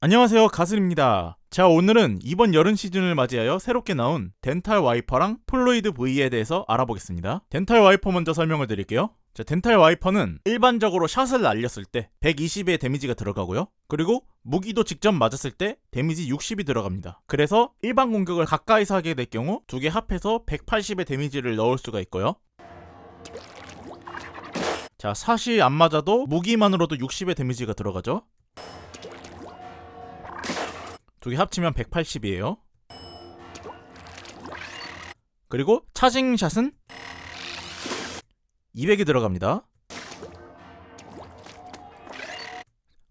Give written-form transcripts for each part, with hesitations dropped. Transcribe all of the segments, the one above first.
안녕하세요, 가슬입니다. 자, 오늘은 이번 여름 시즌을 맞이하여 새롭게 나온 덴탈 와이퍼랑 플루이드 V에 대해서 알아보겠습니다. 덴탈 와이퍼 먼저 설명을 드릴게요. 자, 덴탈 와이퍼는 일반적으로 샷을 날렸을 때 120의 데미지가 들어가고요. 그리고 무기도 직접 맞았을 때 데미지 60이 들어갑니다. 그래서 일반 공격을 가까이서 하게 될 경우 두 개 합해서 180의 데미지를 넣을 수가 있고요. 자, 샷이 안 맞아도 무기만으로도 60의 데미지가 들어가죠. 두 개 합치면 180이에요. 그리고 차징샷은 200이 들어갑니다.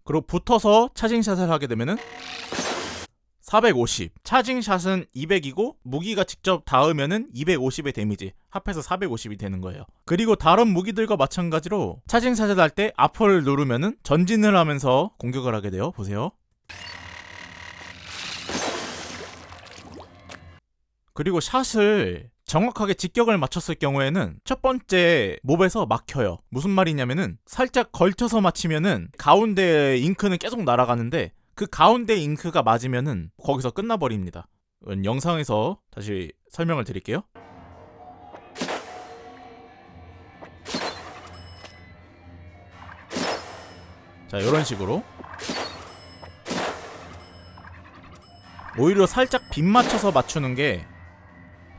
그리고 붙어서 차징샷을 하게 되면은 450. 차징샷은 200이고 무기가 직접 닿으면은 250의 데미지 합해서 450이 되는 거예요. 그리고 다른 무기들과 마찬가지로 차징샷을 할 때 앞을 누르면은 전진을 하면서 공격을 하게 돼요. 보세요. 그리고 샷을 정확하게 직격을 맞췄을 경우에는 첫 번째 몹에서 막혀요. 무슨 말이냐면은 살짝 걸쳐서 맞히면은 가운데 잉크는 계속 날아가는데 그 가운데 잉크가 맞으면은 거기서 끝나버립니다. 영상에서 다시 설명을 드릴게요. 자, 이런 식으로 오히려 살짝 빗 맞춰서 맞추는 게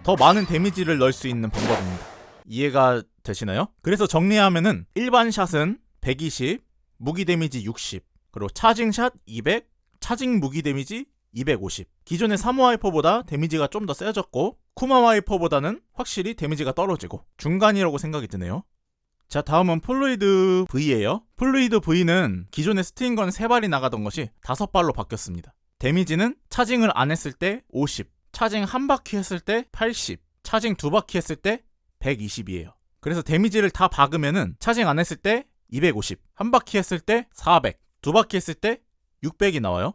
더 많은 데미지를 넣을 수 있는 방법입니다. 이해가 되시나요? 그래서 정리하면은 일반 샷은 120, 무기 데미지 60, 그리고 차징 샷 200, 차징 무기 데미지 250. 기존의 사무 와이퍼보다 데미지가 좀 더 세졌고 쿠마 와이퍼보다는 확실히 데미지가 떨어지고 중간이라고 생각이 드네요. 자, 다음은 플루이드 V예요. 플루이드 V는 기존의 스트링건 3발이 나가던 것이 5발로 바뀌었습니다. 데미지는 차징을 안 했을 때 50, 차징 한 바퀴 했을 때 80, 차징 2바퀴 했을 때 120이에요. 그래서 데미지를 다 박으면은 차징 안 했을 때 250, 한 바퀴 했을 때 400, 2바퀴 했을 때 600이 나와요.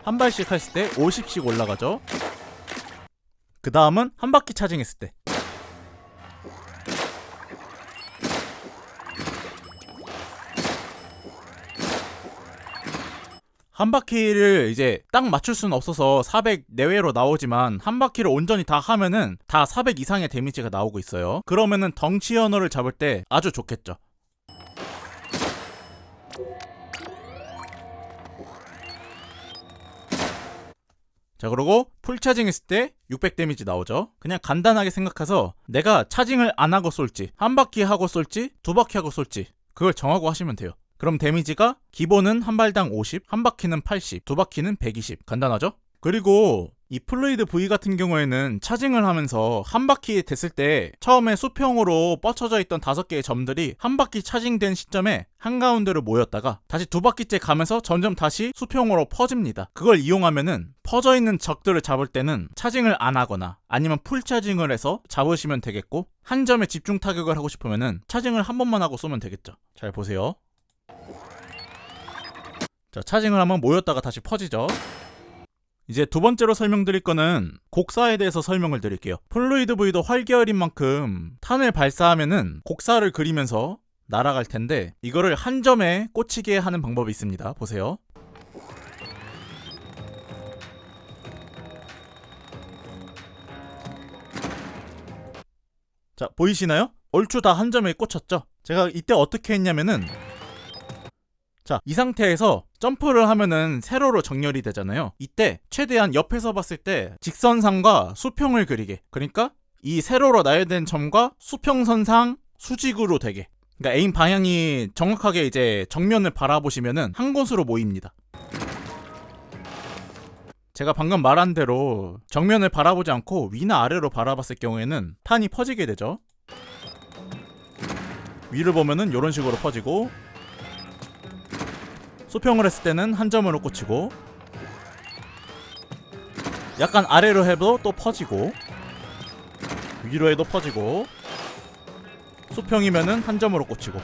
한 발씩 했을 때 50씩 올라가죠. 그 다음은 한 바퀴 차징 했을 때 한 바퀴를 이제 딱 맞출 수는 없어서 400 내외로 나오지만 한 바퀴를 온전히 다 하면은 다 400 이상의 데미지가 나오고 있어요. 그러면은 덩치 언어를 잡을 때 아주 좋겠죠. 자, 그리고 풀 차징 했을 때 600 데미지 나오죠. 그냥 간단하게 생각해서 내가 차징을 안 하고 쏠지, 한 바퀴 하고 쏠지, 2바퀴 하고 쏠지 그걸 정하고 하시면 돼요. 그럼 데미지가 기본은 한 발당 50, 한 바퀴는 80, 2바퀴는 120. 간단하죠? 그리고 이 플루이드 V 같은 경우에는 차징을 하면서 한 바퀴 됐을 때 처음에 수평으로 뻗쳐져 있던 5개의 점들이 한 바퀴 차징된 시점에 한가운데로 모였다가 다시 2바퀴째 가면서 점점 다시 수평으로 퍼집니다. 그걸 이용하면은 퍼져 있는 적들을 잡을 때는 차징을 안 하거나 아니면 풀 차징을 해서 잡으시면 되겠고, 한 점에 집중 타격을 하고 싶으면은 차징을 한 번만 하고 쏘면 되겠죠. 잘 보세요. 자, 차징을 하면 모였다가 다시 퍼지죠. 이제 두 번째로 설명드릴 거는 곡사에 대해서 설명을 드릴게요. 플루이드 V도 활계열인 만큼 탄을 발사하면은 곡사를 그리면서 날아갈 텐데 이거를 한 점에 꽂히게 하는 방법이 있습니다. 보세요. 자, 보이시나요? 얼추 다 한 점에 꽂혔죠? 제가 이때 어떻게 했냐면은, 자, 이 상태에서 점프를 하면은 세로로 정렬이 되잖아요. 이때 최대한 옆에서 봤을 때 직선상과 수평을 그리게, 그러니까 이 세로로 나열된 점과 수평선상 수직으로 되게, 그러니까 에임 방향이 정확하게 이제 정면을 바라보시면은 한 곳으로 모입니다. 제가 방금 말한 대로 정면을 바라보지 않고 위나 아래로 바라봤을 경우에는 탄이 퍼지게 되죠. 위를 보면은 이런 식으로 퍼지고, 수평을 했을 때는 한 점으로 꽂히고, 약간 아래로 해도 또 퍼지고, 위로 해도 퍼지고, 수평이면은 한 점으로 꽂히고.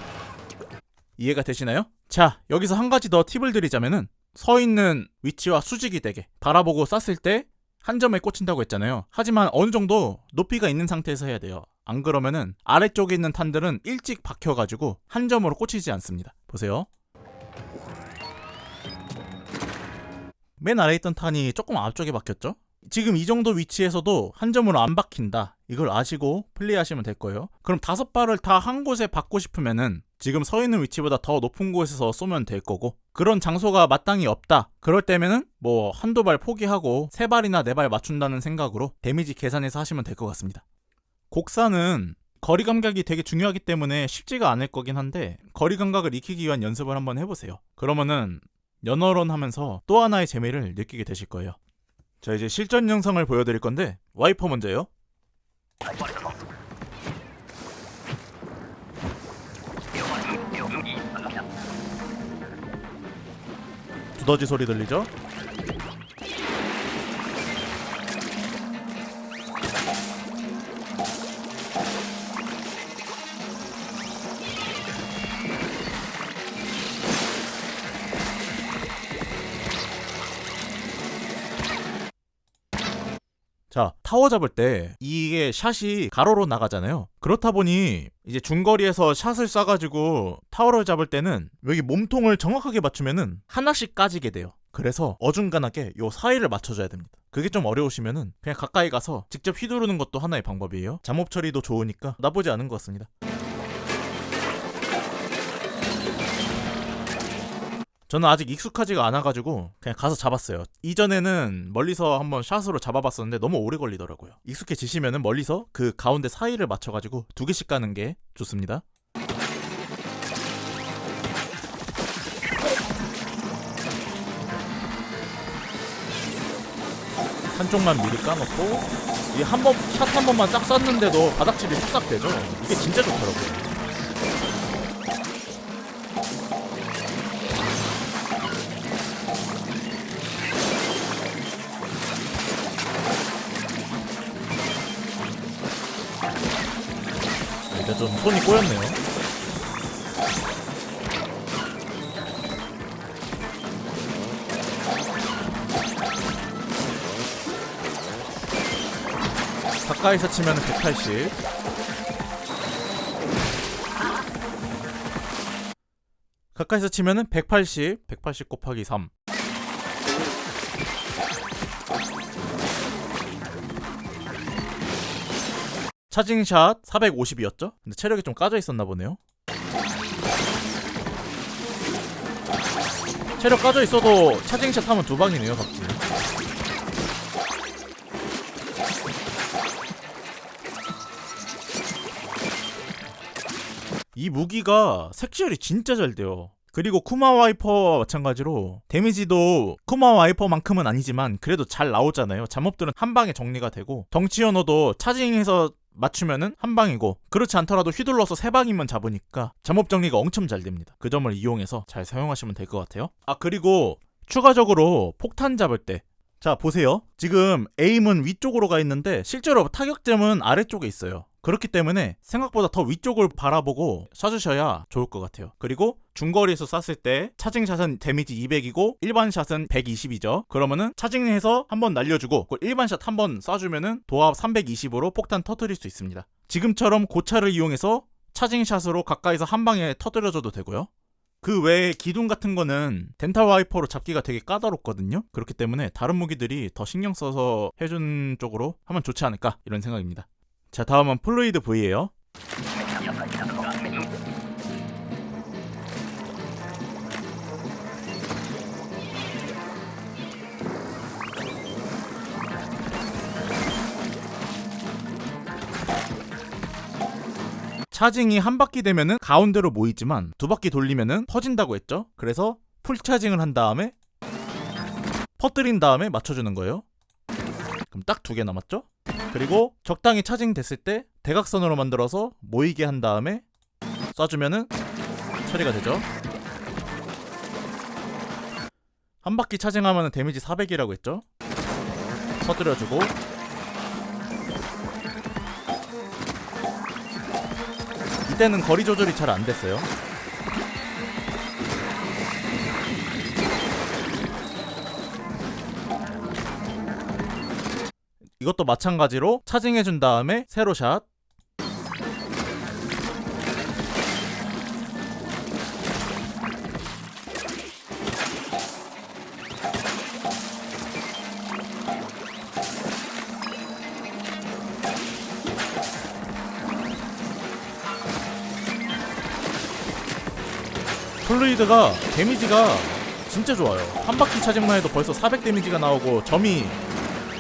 이해가 되시나요? 자, 여기서 한 가지 더 팁을 드리자면은 서 있는 위치와 수직이 되게 바라보고 쐈을 때 한 점에 꽂힌다고 했잖아요. 하지만 어느 정도 높이가 있는 상태에서 해야 돼요. 안 그러면은 아래쪽에 있는 탄들은 일찍 박혀가지고 한 점으로 꽂히지 않습니다. 보세요. 맨 아래에 있던 탄이 조금 앞쪽에 박혔죠? 지금 이 정도 위치에서도 한 점으로 안 박힌다, 이걸 아시고 플레이하시면 될 거예요. 그럼 5발을 다 한 곳에 박고 싶으면은 지금 서 있는 위치보다 더 높은 곳에서 쏘면 될 거고, 그런 장소가 마땅히 없다, 그럴 때면은 뭐 한두 발 포기하고 3발이나 4발 맞춘다는 생각으로 데미지 계산해서 하시면 될 것 같습니다. 곡사는 거리 감각이 되게 중요하기 때문에 쉽지가 않을 거긴 한데, 거리 감각을 익히기 위한 연습을 한번 해보세요. 그러면은 연어런 하면서 또 하나의 재미를 느끼게 되실 거예요. 자, 이제 실전 영상을 보여드릴 건데, 와이퍼 먼저요. 두더지 소리 들리죠? 자, 타워 잡을 때 이게 샷이 가로로 나가잖아요. 그렇다 보니 이제 중거리에서 샷을 쏴가지고 타워를 잡을 때는 여기 몸통을 정확하게 맞추면은 하나씩 까지게 돼요. 그래서 어중간하게 요 사이를 맞춰줘야 됩니다. 그게 좀 어려우시면은 그냥 가까이 가서 직접 휘두르는 것도 하나의 방법이에요. 잠업 처리도 좋으니까 나쁘지 않은 것 같습니다. 저는 아직 익숙하지가 않아가지고 그냥 가서 잡았어요. 이전에는 멀리서 한번 샷으로 잡아봤었는데 너무 오래 걸리더라고요. 익숙해지시면은 멀리서 그 가운데 사이를 맞춰가지고 2개씩 가는 게 좋습니다. 한쪽만 미리 까놓고 이 샷 한 번만 싹 쐈는데도 바닥칠이 싹싹 되죠. 이게 진짜 좋더라고요. 이제 좀 손이 꼬였네요. 가까이서 치면 180. 가까이서 치면은 180. 180 곱하기 3. 차징샷 450이었죠? 근데 체력이 좀 까져 있었나 보네요. 체력 까져 있어도 차징샷 하면 2방이네요, 각지. 이 무기가 색시얼이 진짜 잘 돼요. 그리고 쿠마 와이퍼와 마찬가지로 데미지도 쿠마 와이퍼만큼은 아니지만 그래도 잘 나오잖아요. 잠업들은 한 방에 정리가 되고, 덩치 연어도 차징해서 맞추면은 한 방이고, 그렇지 않더라도 휘둘러서 3방이면 잡으니까 잠업 정리가 엄청 잘 됩니다. 그 점을 이용해서 잘 사용하시면 될 것 같아요. 아, 그리고 추가적으로 폭탄 잡을 때, 자 보세요. 지금 에임은 위쪽으로 가 있는데 실제로 타격점은 아래쪽에 있어요. 그렇기 때문에 생각보다 더 위쪽을 바라보고 쏴주셔야 좋을 것 같아요. 그리고 중거리에서 쐈을 때 차징샷은 데미지 200이고 일반 샷은 120이죠. 그러면은 차징해서 한번 날려주고 일반 샷 한번 쏴주면은 도합 320으로 폭탄 터뜨릴 수 있습니다. 지금처럼 고차를 이용해서 차징샷으로 가까이서 한 방에 터뜨려줘도 되고요. 그 외에 기둥 같은 거는 덴탈 와이퍼로 잡기가 되게 까다롭거든요. 그렇기 때문에 다른 무기들이 더 신경 써서 해준 쪽으로 하면 좋지 않을까, 이런 생각입니다. 자, 다음은 플루이드 V예요. 차징이 한 바퀴 되면은 가운데로 모이지만 2바퀴 돌리면은 퍼진다고 했죠. 그래서 풀 차징을 한 다음에 퍼뜨린 다음에 맞춰주는 거예요. 그럼 딱 2개 남았죠. 그리고 적당히 차징 됐을 때 대각선으로 만들어서 모이게 한 다음에 쏴주면은 처리가 되죠. 한 바퀴 차징하면 데미지 400이라고 했죠. 터뜨려주고, 이때는 거리 조절이 잘 안 됐어요. 이것도 마찬가지로 차징해준 다음에 세로 샷. 플루이드가 데미지가 진짜 좋아요. 한 바퀴 차징만 해도 벌써 400 데미지가 나오고 점이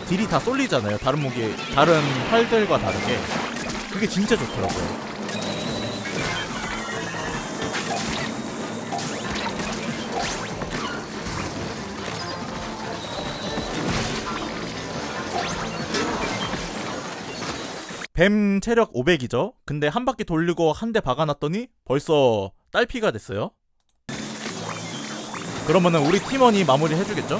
딜이 다 쏠리잖아요. 다른 무기, 다른 활들과 다르게. 그게 진짜 좋더라고요. 뱀 체력 500이죠? 근데 한 바퀴 돌리고 한 대 박아놨더니 벌써 딸피가 됐어요. 그러면은 우리 팀원이 마무리 해주겠죠?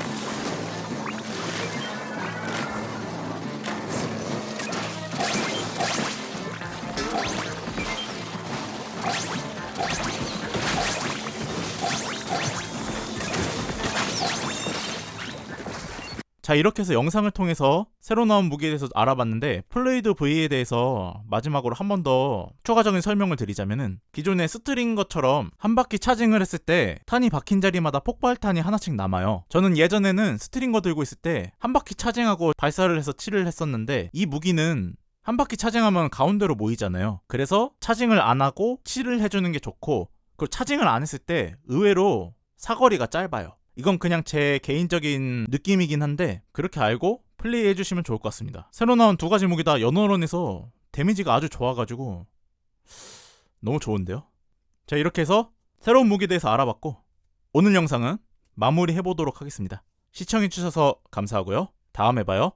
자, 이렇게 해서 영상을 통해서 새로 나온 무기에 대해서 알아봤는데, 플루이드 V에 대해서 마지막으로 한 번 더 추가적인 설명을 드리자면은, 기존의 스트링거처럼 한 바퀴 차징을 했을 때 탄이 박힌 자리마다 폭발탄이 하나씩 남아요. 저는 예전에는 스트링거 들고 있을 때 한 바퀴 차징하고 발사를 해서 칠을 했었는데, 이 무기는 한 바퀴 차징하면 가운데로 모이잖아요. 그래서 차징을 안 하고 칠을 해주는 게 좋고, 그리고 차징을 안 했을 때 의외로 사거리가 짧아요. 이건 그냥 제 개인적인 느낌이긴 한데, 그렇게 알고 플레이해주시면 좋을 것 같습니다. 새로 나온 두 가지 무기 다 연어런에서 데미지가 아주 좋아가지고 너무 좋은데요? 자, 이렇게 해서 새로운 무기에 대해서 알아봤고, 오늘 영상은 마무리해보도록 하겠습니다. 시청해주셔서 감사하고요. 다음에 봐요.